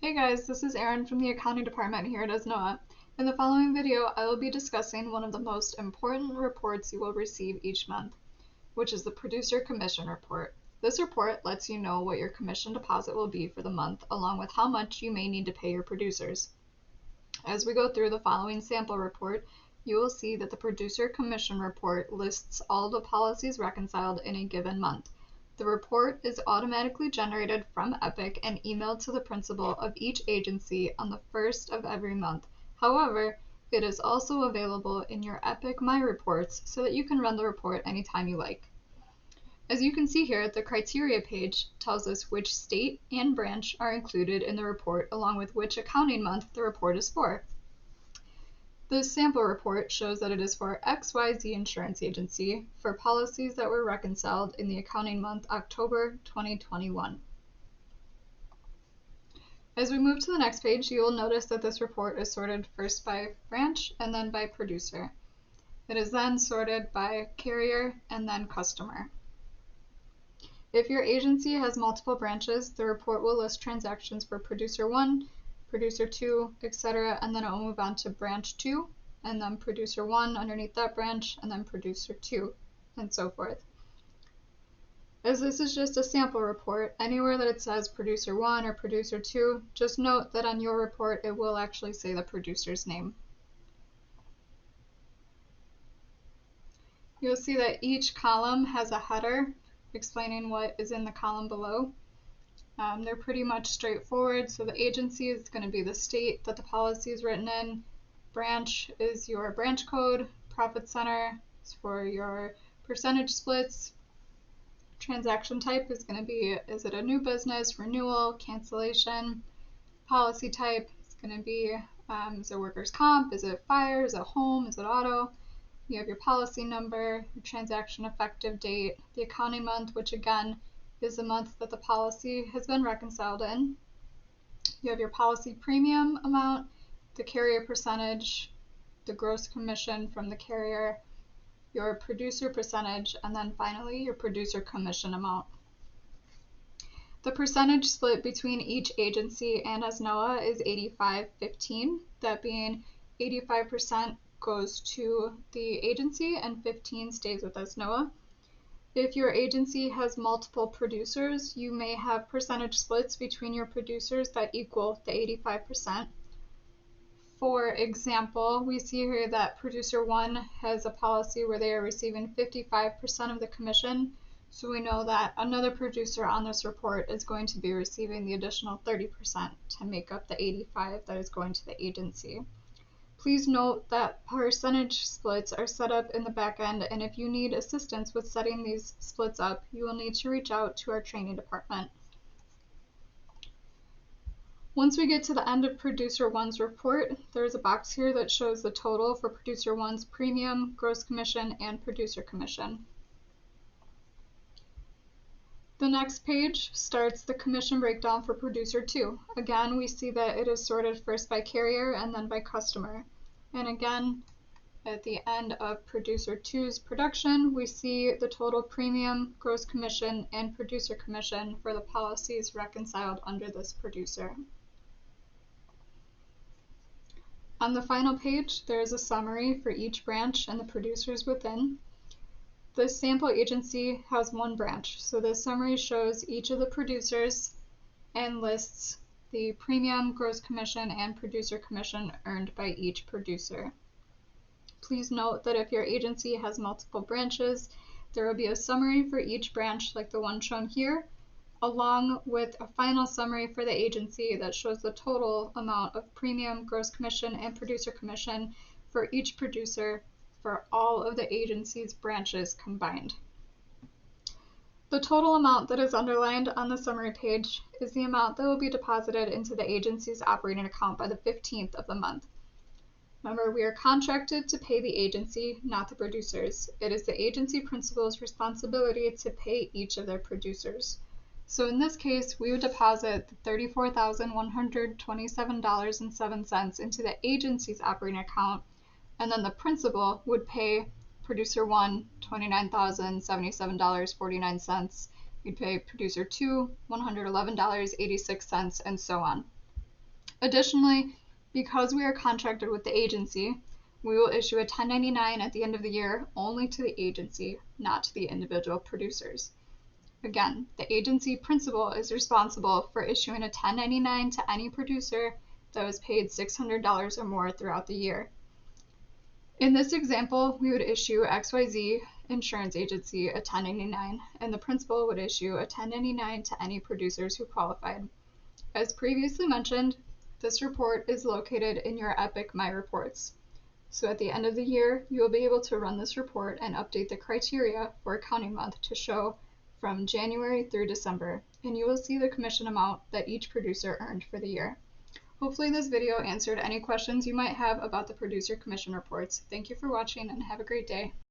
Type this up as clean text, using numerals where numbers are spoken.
Hey guys, this is Erin from the accounting department here at ESNOA. In the following video, I will be discussing one of the most important reports you will receive each month, which is the Producer Commission Report. This report lets you know what your commission deposit will be for the month, along with how much you may need to pay your producers. As we go through the following sample report, you will see that the Producer Commission Report lists all the policies reconciled in a given month. The report is automatically generated from Epic and emailed to the principal of each agency on the first of every month. However, it is also available in your Epic My Reports so that you can run the report anytime you like. As you can see here, the criteria page tells us which state and branch are included in the report, along with which accounting month the report is for. The sample report shows that it is for XYZ Insurance Agency for policies that were reconciled in the accounting month October 2021. As we move to the next page, you will notice that this report is sorted first by branch and then by producer. It is then sorted by carrier and then customer. If your agency has multiple branches, the report will list transactions for producer 1, producer 2, etc., and then it will move on to branch 2, and then producer 1 underneath that branch, and then producer 2, and so forth. As this is just a sample report, anywhere that it says producer 1 or producer 2, just note that on your report it will actually say the producer's name. You'll see that each column has a header explaining what is in the column below. They're pretty much straightforward. So the agency is going to be the state that the policy is written in. Branch is your branch code. Profit center is for your percentage splits. Transaction type is going to be, is it a new business, renewal, cancellation? Policy type is going to be, is it workers' comp? Is it fire? Is it home? Is it auto? You have your policy number, your transaction effective date, the accounting month, which again is the month that the policy has been reconciled in. You have your policy premium amount, the carrier percentage, the gross commission from the carrier, your producer percentage, and then finally your producer commission amount. The percentage split between each agency and ESNOA is 85-15, that being 85% goes to the agency and 15 stays with ESNOA. If your agency has multiple producers, you may have percentage splits between your producers that equal the 85%. For example, we see here that producer 1 has a policy where they are receiving 55% of the commission, so we know that another producer on this report is going to be receiving the additional 30% to make up the 85% that is going to the agency. Please note that percentage splits are set up in the back end, and if you need assistance with setting these splits up, you will need to reach out to our training department. Once we get to the end of Producer 1's report, there's a box here that shows the total for Producer 1's premium, gross commission, and producer commission. The next page starts the commission breakdown for Producer 2. Again, we see that it is sorted first by carrier and then by customer. And again, at the end of Producer 2's production, we see the total premium, gross commission, and producer commission for the policies reconciled under this producer. On the final page, there is a summary for each branch and the producers within. This sample agency has one branch, so this summary shows each of the producers and lists the premium, gross commission, and producer commission earned by each producer. Please note that if your agency has multiple branches, there will be a summary for each branch like the one shown here, along with a final summary for the agency that shows the total amount of premium, gross commission, and producer commission for each producer for all of the agency's branches combined. The total amount that is underlined on the summary page is the amount that will be deposited into the agency's operating account by the 15th of the month. Remember, we are contracted to pay the agency, not the producers. It is the agency principal's responsibility to pay each of their producers. So in this case, we would deposit the $34,127.07 into the agency's operating account, and then the principal would pay producer 1 $29,077.49. We'd pay producer 2 $111.86, and so on. Additionally, because we are contracted with the agency, we will issue a 1099 at the end of the year only to the agency, not to the individual producers. Again, the agency principal is responsible for issuing a 1099 to any producer that was paid $600 or more throughout the year. In this example, we would issue XYZ Insurance Agency a 1099, and the principal would issue a 1099 to any producers who qualified. As previously mentioned, this report is located in your Epic My Reports. So at the end of the year, you will be able to run this report and update the criteria for accounting month to show from January through December, and you will see the commission amount that each producer earned for the year. Hopefully this video answered any questions you might have about the producer commission reports. Thank you for watching and have a great day.